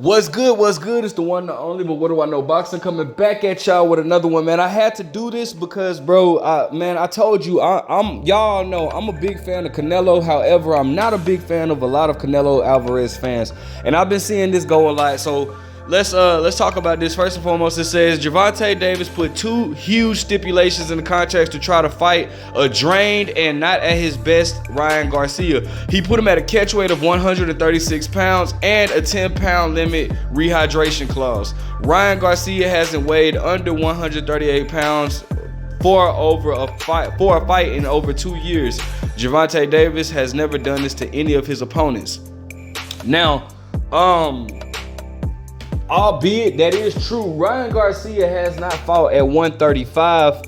What's good? What's good? It's the one, the only, but what do I know? Boxing coming back at y'all with another one, man. I had to do this because, bro, I told you, y'all know I'm a big fan of Canelo. However, I'm not a big fan of a lot of Canelo Alvarez fans, and I've been seeing this go a lot. So let's talk about this. First and foremost, it says Gervonta Davis put two huge stipulations in the contracts to try to fight a drained and not at his best Ryan Garcia. He put him at a catch weight of 136 pounds and a 10-pound limit rehydration clause. Ryan Garcia hasn't weighed under 138 pounds for a fight in over 2 years. Gervonta Davis has never done this to any of his opponents. Now, albeit that is true, Ryan Garcia has not fought at 135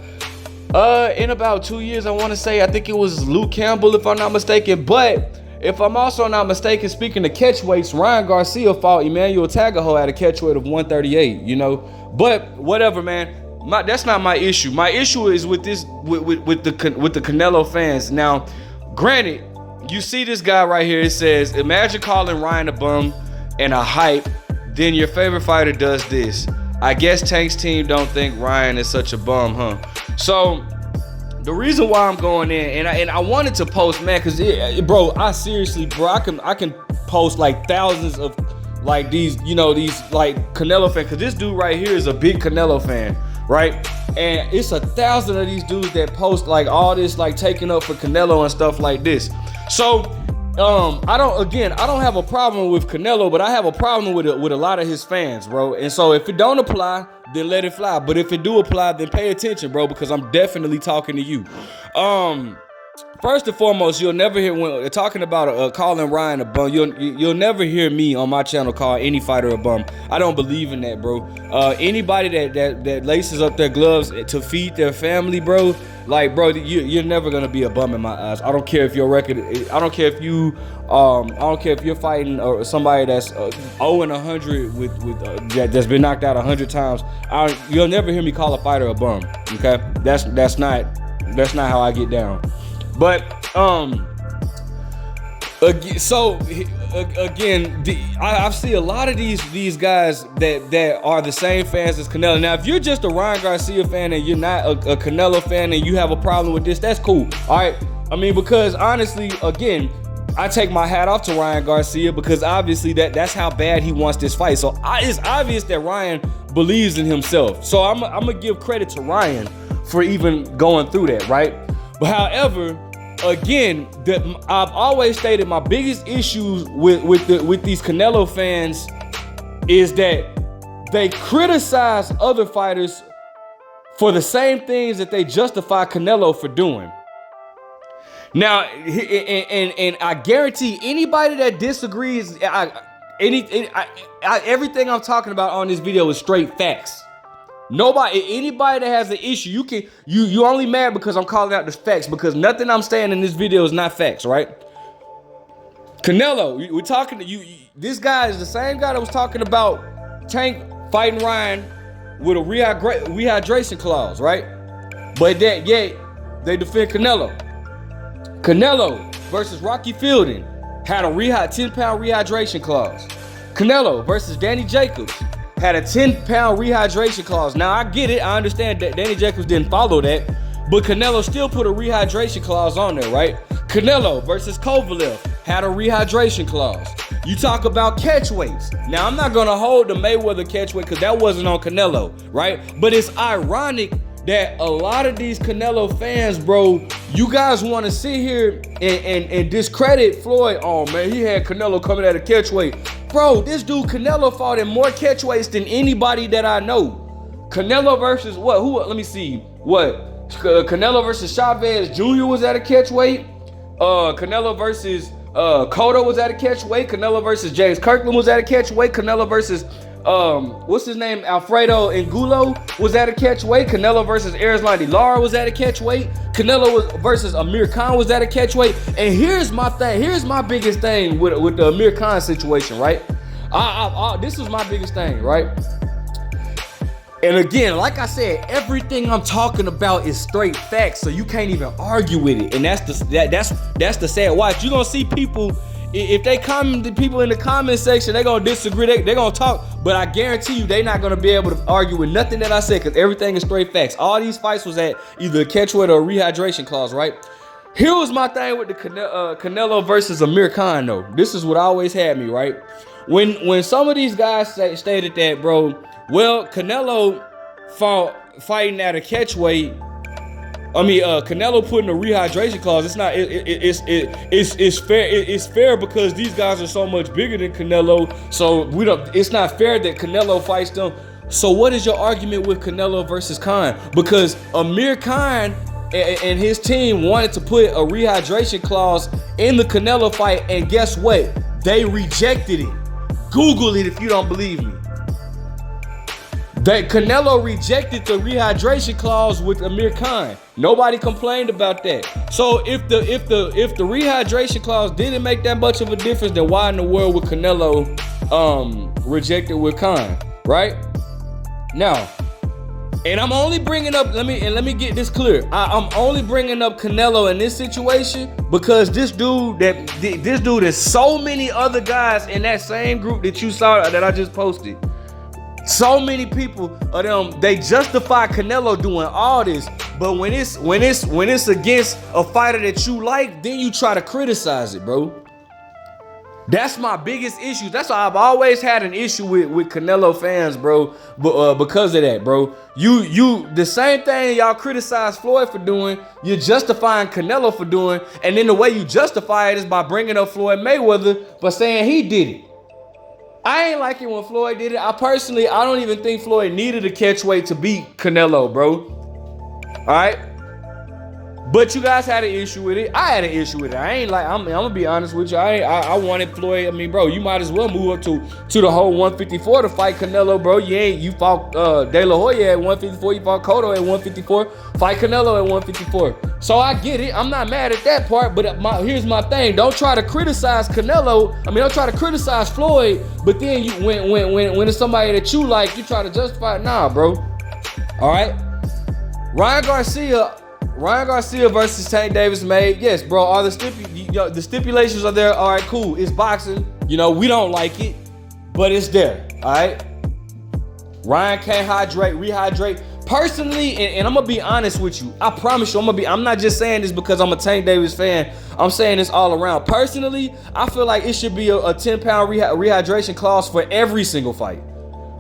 in about 2 years. I want to say, I think it was Luke Campbell, if I'm not mistaken. But if I'm also not mistaken, speaking of catch weights, Ryan Garcia fought Emmanuel Tagaho at a catch weight of 138. You know, but whatever, man. That's not my issue. My issue is with this, with the Canelo fans. Now, granted, you see this guy right here. It says, imagine calling Ryan a bum and a hype. Then your favorite fighter does this. I guess Tank's team don't think Ryan is such a bum, huh? So the reason why I'm going in, and I wanted to post, man, cause bro, I can post like thousands of like these like Canelo fans, cause this dude right here is a big Canelo fan, right? And it's 1,000 of these dudes that post like all this like taking up for Canelo and stuff like this. So I don't have a problem with Canelo, but I have a problem with a lot of his fans, bro. And so if it don't apply, then let it fly. But if it do apply, then pay attention, bro, because I'm definitely talking to you. First and foremost, you'll never hear when talking about calling Ryan a bum. You'll never hear me on my channel call any fighter a bum. I don't believe in that, bro. Anybody that laces up their gloves to feed their family, bro, like, bro, you're never gonna be a bum in my eyes. I don't care if your record. I don't care if you. I don't care if you're fighting somebody that's 0-100 with that's been knocked out 100 times. You'll never hear me call a fighter a bum. Okay, that's not how I get down. But again, I see a lot of these guys that are the same fans as Canelo. Now, if you're just a Ryan Garcia fan and you're not a Canelo fan and you have a problem with this, that's cool. All right. I mean, because honestly, again, I take my hat off to Ryan Garcia because obviously that's how bad he wants this fight. So it's obvious that Ryan believes in himself. So I'm gonna give credit to Ryan for even going through that, right? But however, again, I've always stated my biggest issues with these Canelo fans is that they criticize other fighters for the same things that they justify Canelo for doing. Now, and I guarantee anybody that disagrees, everything I'm talking about on this video is straight facts. Anybody that has an issue, you only mad because I'm calling out the facts, because nothing I'm saying in this video is not facts, right? Canelo, we're talking to you. This guy is the same guy that was talking about Tank fighting Ryan with a rehydration clause, right? But yet they defend Canelo. Canelo versus Rocky Fielding had a 10-pound rehydration clause. Canelo versus Danny Jacobs had a 10-pound rehydration clause. Now, I get it. I understand that Danny Jacobs didn't follow that, but Canelo still put a rehydration clause on there, right? Canelo versus Kovalev had a rehydration clause. You talk about catch weights. Now, I'm not going to hold the Mayweather catch weight because that wasn't on Canelo, right? But it's ironic that a lot of these Canelo fans, bro, you guys want to sit here and discredit Floyd. Oh, man, he had Canelo coming at a catch weight. Bro, this dude Canelo fought in more catch weights than anybody that I know. Canelo versus what? Who? Let me see. What? Canelo versus Chavez Jr. was at a catch weight. Canelo versus Cotto was at a catch weight. Canelo versus James Kirkland was at a catch weight. Canelo versus what's his name? Alfredo Angulo was at a catch weight. Canelo versus Erislandy Lara was at a catch weight. Canelo versus Amir Khan was at a catch weight. And here's my thing. Here's my biggest thing with the Amir Khan situation, right? This is my biggest thing, right? And again, like I said, everything I'm talking about is straight facts, so you can't even argue with it. And that's the sad watch. You're gonna see people if they comment, the people in the comment section, they gonna disagree, they gonna talk, but I guarantee you they not gonna be able to argue with nothing that I said, because everything is straight facts. All these fights was at either a catchweight or a rehydration clause, right? Here was my thing with the Canelo versus Amir Khan, though. This is what always had me, right? When some of these guys stated that, bro, well, Canelo fighting at a catchweight. I mean, Canelo putting a rehydration clause. It's not. It's fair. It's fair because these guys are so much bigger than Canelo. So we don't. It's not fair that Canelo fights them. So what is your argument with Canelo versus Khan? Because Amir Khan and his team wanted to put a rehydration clause in the Canelo fight, and guess what? They rejected it. Google it if you don't believe me. That Canelo rejected the rehydration clause with Amir Khan. Nobody complained about that. So if the rehydration clause didn't make that much of a difference, then why in the world would Canelo reject it with Khan, right? Now, and I'm only bringing up, let me get this clear. I'm only bringing up Canelo in this situation because this dude is so many other guys in that same group that you saw that I just posted. So many people of them, they justify Canelo doing all this, but when it's against a fighter that you like, then you try to criticize it, bro. That's my biggest issue. That's why I've always had an issue with Canelo fans, bro. But because of that, bro, you the same thing y'all criticize Floyd for doing, you're justifying Canelo for doing, and then the way you justify it is by bringing up Floyd Mayweather for saying he did it. I ain't like it when Floyd did it. I don't even think Floyd needed a catchweight to beat Canelo, bro. All right? But you guys had an issue with it. I had an issue with it. I'm gonna be honest with you. I wanted Floyd. I mean, bro, you might as well move up to the whole 154 to fight Canelo, bro. You fought De La Hoya at 154. You fought Cotto at 154. Fight Canelo at 154. So I get it. I'm not mad at that part. But here's my thing. Don't try to criticize Canelo. I mean, don't try to criticize Floyd. But then when it's somebody that you like, you try to justify it. Nah, bro. All right. Ryan Garcia versus Tank Davis made. Yes, bro. All the stipulations are there. All right, cool. It's boxing. You know, we don't like it, but it's there. All right. Ryan can't rehydrate. Personally, and I'm gonna be honest with you. I promise you, I'm not just saying this because I'm a Tank Davis fan. I'm saying this all around. Personally, I feel like it should be a 10-pound rehydration clause for every single fight.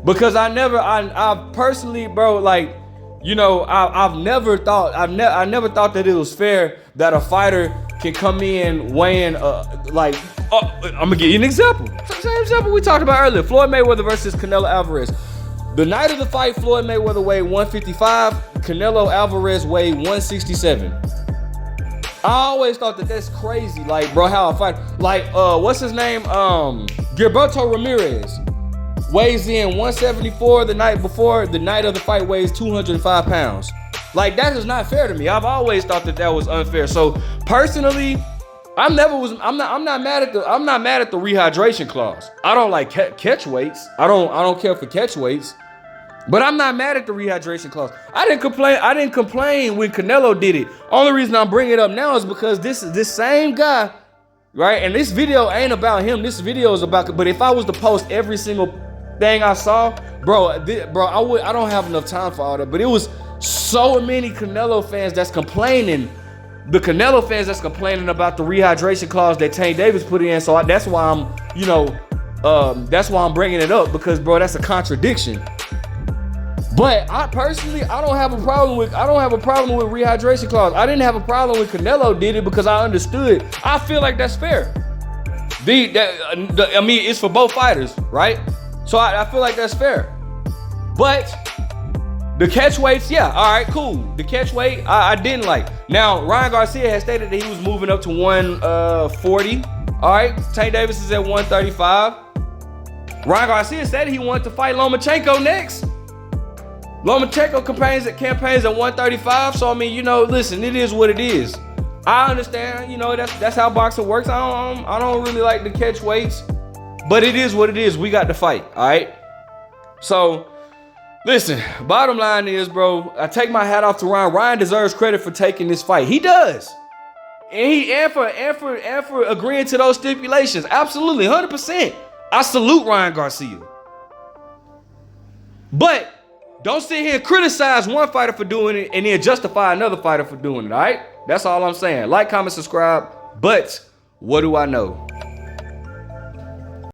Because I personally, bro, like, you know, I never thought that it was fair that a fighter can come in weighing I'm gonna give you an example. Same example we talked about earlier. Floyd Mayweather versus Canelo Alvarez. The night of the fight, Floyd Mayweather weighed 155. Canelo Alvarez weighed 167. I always thought that's crazy. Like, bro, how a fight, like, what's his name? Gilberto Ramirez weighs in 174 the night before. The night of the fight weighs 205 pounds. Like, that is not fair to me. I've always thought that was unfair. So personally, I'm not mad at the rehydration clause. I don't like catch weights. I don't care for catch weights. But I'm not mad at the rehydration clause. I didn't complain when Canelo did it. Only reason I'm bringing it up now is because this same guy, right? And this video ain't about him. This video is about. But if I was to post every single thing I saw, bro, I don't have enough time for all that. But it was so many Canelo fans that's complaining. The Canelo fans that's complaining about the rehydration clause that Tank Davis put in. So that's why I'm bringing it up, because, bro, that's a contradiction. But I personally, I don't have a problem with rehydration clause. I didn't have a problem with Canelo did it because I understood. I feel like that's fair. I mean, it's for both fighters, right? So I feel like that's fair. But the catch weights, yeah, all right, cool. The catch weight, I didn't like. Now, Ryan Garcia has stated that he was moving up to 140. All right, Tank Davis is at 135. Ryan Garcia said he wanted to fight Lomachenko next. Lomachenko campaigns at 135. So I mean, you know, listen, it is what it is. I understand, you know, that's how boxing works. I don't really like the catch weights, but it is what it is. We got to fight, all right? So, listen, bottom line is, bro, I take my hat off to Ryan. Ryan deserves credit for taking this fight. He does. And for agreeing to those stipulations. Absolutely, 100%. I salute Ryan Garcia. But don't sit here and criticize one fighter for doing it and then justify another fighter for doing it, all right? That's all I'm saying. Like, comment, subscribe. But what do I know?